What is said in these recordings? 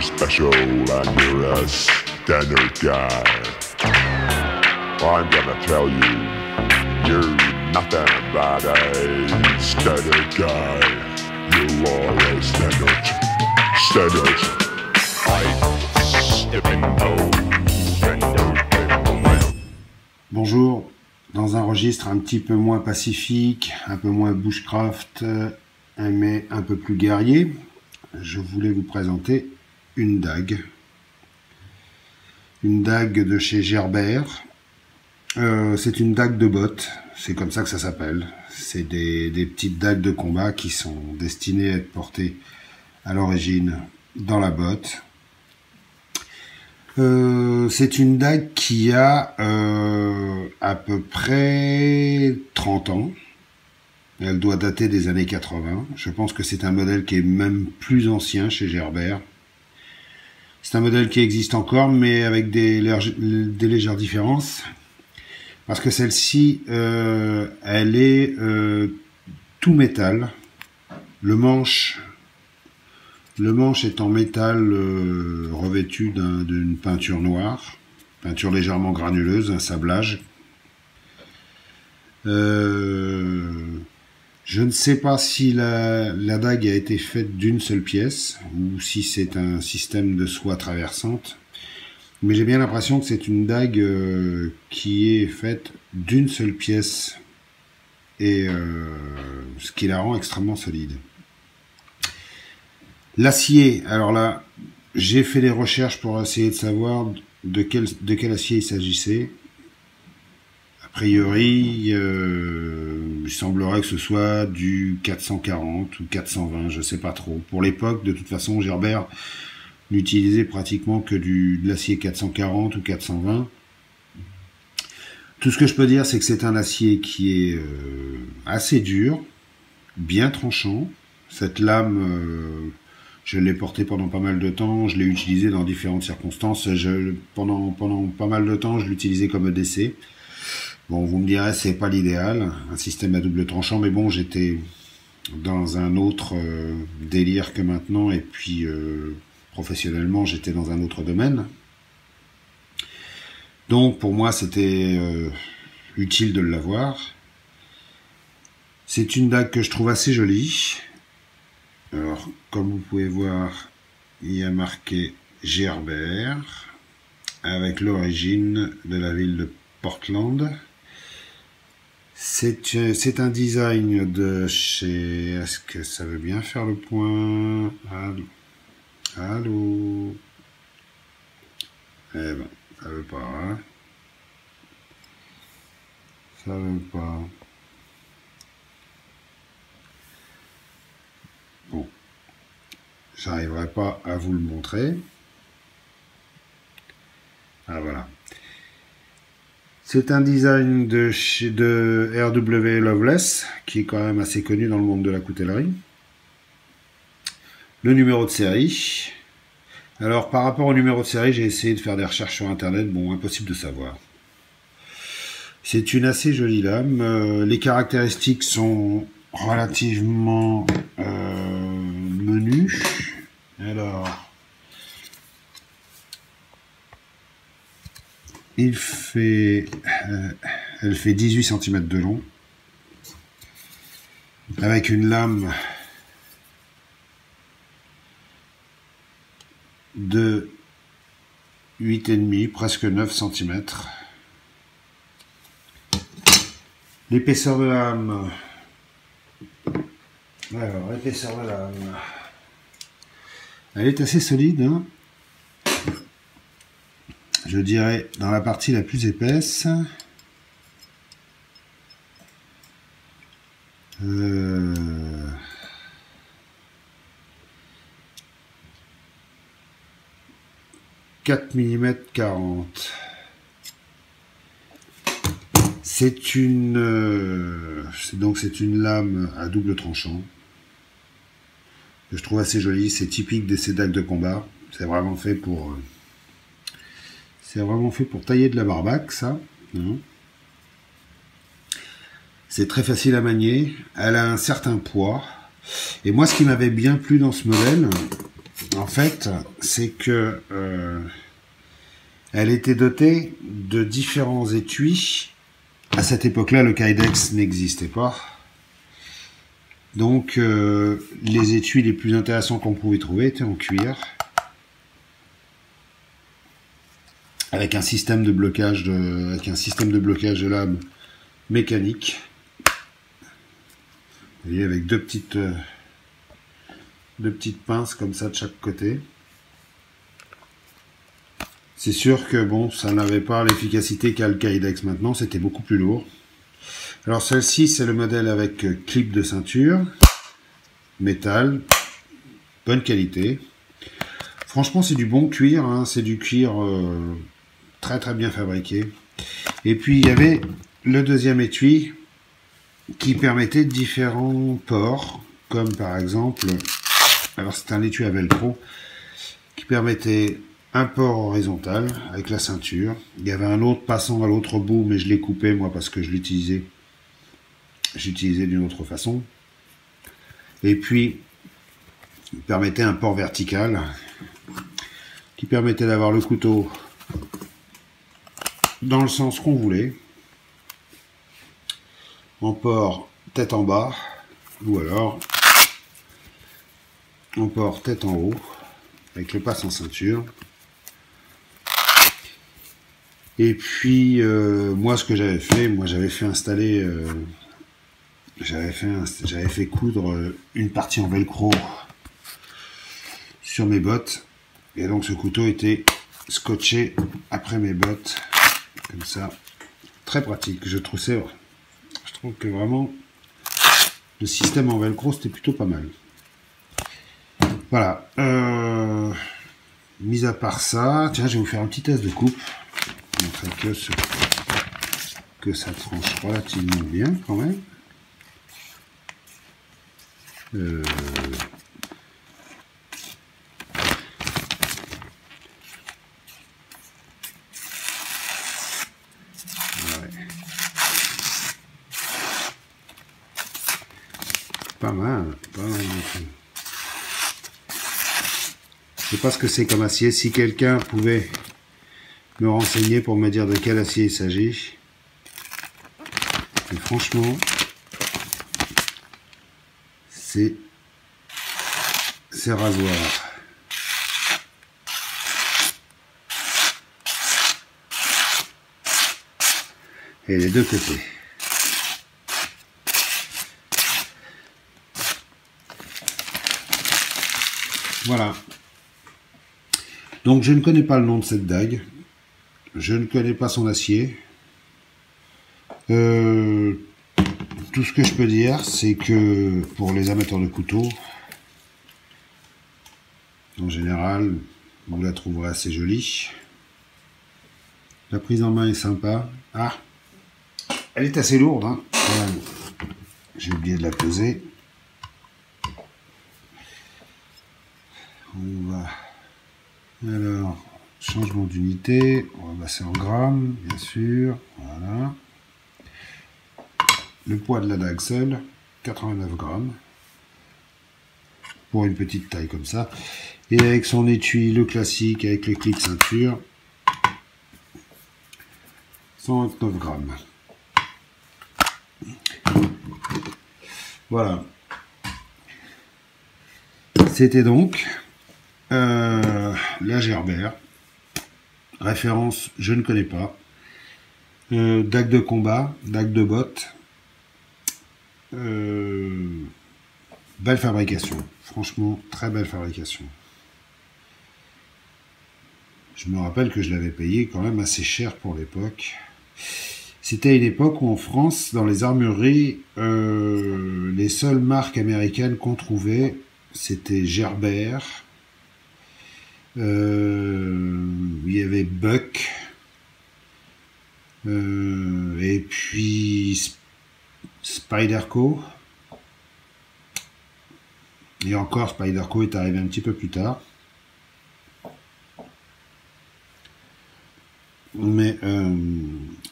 special and you're a standard guy. I'm gonna tell you, you're nothing but a standard guy. You are a standard. Bonjour, dans un registre un petit peu moins pacifique, un peu moins bushcraft, mais un peu plus guerrier, je voulais vous présenter une dague. Une dague de chez Gerbert. C'est une dague de botte, c'est comme ça que ça s'appelle. C'est des petites dagues de combat qui sont destinées à être portées à l'origine dans la botte. C'est une dague qui a à peu près 30 ans. Elle doit dater des années 80. Je pense que c'est un modèle qui est même plus ancien chez Gerbert. C'est un modèle qui existe encore, mais avec des légères différences. Parce que celle-ci, elle est tout métal. Le manche est en métal revêtu d'une peinture noire, peinture légèrement granuleuse, un sablage. Je ne sais pas si la dague a été faite d'une seule pièce ou si c'est un système de soie traversante, mais j'ai bien l'impression que c'est une dague qui est faite d'une seule pièce, et ce qui la rend extrêmement solide. L'acier, alors là, j'ai fait des recherches pour essayer de savoir de quel acier il s'agissait. A priori, il semblerait que ce soit du 440 ou 420, je sais pas trop. Pour l'époque, de toute façon, Gerbert n'utilisait pratiquement que de l'acier 440 ou 420. Tout ce que je peux dire, c'est que c'est un acier qui est assez dur, bien tranchant. Cette lame... je l'ai porté pendant pas mal de temps, je l'ai utilisé dans différentes circonstances. Pendant pas mal de temps, je l'utilisais comme EDC. Bon, vous me direz, c'est pas l'idéal, un système à double tranchant, mais bon, j'étais dans un autre délire que maintenant, et puis professionnellement, j'étais dans un autre domaine. Donc, pour moi, c'était utile de l'avoir. C'est une dague que je trouve assez jolie. Alors, comme vous pouvez voir, il y a marqué Gerbert, avec l'origine de la ville de Portland. C'est un design de chez... Est-ce que ça veut bien faire le point? Allô? Eh ben, ça veut pas, hein? Ça veut pas. Bon, j'arriverai pas à vous le montrer. Ah voilà. C'est un design de R.W. Loveless, qui est quand même assez connu dans le monde de la coutellerie. Le numéro de série. Alors par rapport au numéro de série, j'ai essayé de faire des recherches sur internet, bon, impossible de savoir. C'est une assez jolie lame. Les caractéristiques sont relativement menues. Alors, elle fait 18 cm de long, avec une lame de 8,5, presque 9 cm. L'épaisseur de lame, alors l'épaisseur de lame, elle est assez solide, hein. Je dirais dans la partie la plus épaisse, 4 mm 40. C'est une lame à double tranchant que je trouve assez jolie. C'est typique de ces dagues de combat. C'est vraiment fait pour tailler de la barbaque, ça. C'est très facile à manier. Elle a un certain poids. Et moi, ce qui m'avait bien plu dans ce modèle, En fait, c'est que elle était dotée de différents étuis. À cette époque-là, le Kydex n'existait pas. Donc, les étuis les plus intéressants qu'on pouvait trouver étaient en cuir, avec un système de blocage de lame mécanique. Vous voyez, avec deux petites pinces comme ça de chaque côté. C'est sûr que bon, ça n'avait pas l'efficacité qu'a le Kydex maintenant, c'était beaucoup plus lourd. Alors celle-ci, c'est le modèle avec clip de ceinture, métal, bonne qualité. Franchement, c'est du bon cuir, hein, c'est du cuir très très bien fabriqué. Et puis il y avait le deuxième étui qui permettait différents ports, comme par exemple, alors c'est un étui à velcro qui permettait un port horizontal avec la ceinture. Il y avait un autre passant à l'autre bout, mais je l'ai coupé moi parce que j'utilisais d'une autre façon. Et puis, il permettait un port vertical qui permettait d'avoir le couteau dans le sens qu'on voulait, en port tête en bas, ou alors en port tête en haut, avec le passe en ceinture. Et puis, moi, ce que j'avais fait, j'avais fait installer, j'avais fait coudre une partie en velcro sur mes bottes. Et donc, ce couteau était scotché après mes bottes, comme ça. Très pratique, je trouve que vraiment, le système en velcro, c'était plutôt pas mal. Voilà. Mis à part ça, tiens, je vais vous faire un petit test de coupe. Montrer que ça tranche relativement bien quand même. Ouais. Pas mal du tout. Je sais pas ce que c'est comme acier. Si quelqu'un pouvait me renseigner pour me dire de quel acier il s'agit. Et franchement, c'est rasoir. Et les deux côtés. Voilà. Donc je ne connais pas le nom de cette dague. Je ne connais pas son acier. Tout ce que je peux dire, c'est que pour les amateurs de couteaux, en général, vous la trouverez assez jolie. La prise en main est sympa. Ah, elle est assez lourde, hein. J'ai oublié de la peser. On va... Alors... Changement d'unité, on va passer en grammes, bien sûr, voilà. Le poids de la dague seule, 89 grammes, pour une petite taille comme ça. Et avec son étui, le classique, avec le clip ceinture, 129 grammes. Voilà. C'était donc la Gerber. Référence, je ne connais pas. Dague de combat, dague de botte. Belle fabrication. Franchement, très belle fabrication. Je me rappelle que je l'avais payé quand même assez cher pour l'époque. C'était une époque où en France, dans les armureries, les seules marques américaines qu'on trouvait, c'était Gerber. Il y avait Buck et puis Spyderco, et encore Spyderco est arrivé un petit peu plus tard, mais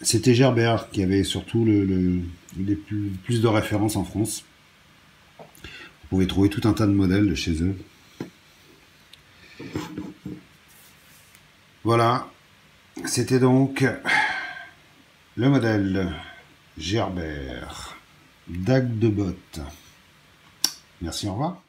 c'était Gerber qui avait surtout les plus de références en France. Vous pouvez trouver tout un tas de modèles de chez eux. Voilà, c'était donc le modèle Gerber Dag de Bot. Merci, au revoir.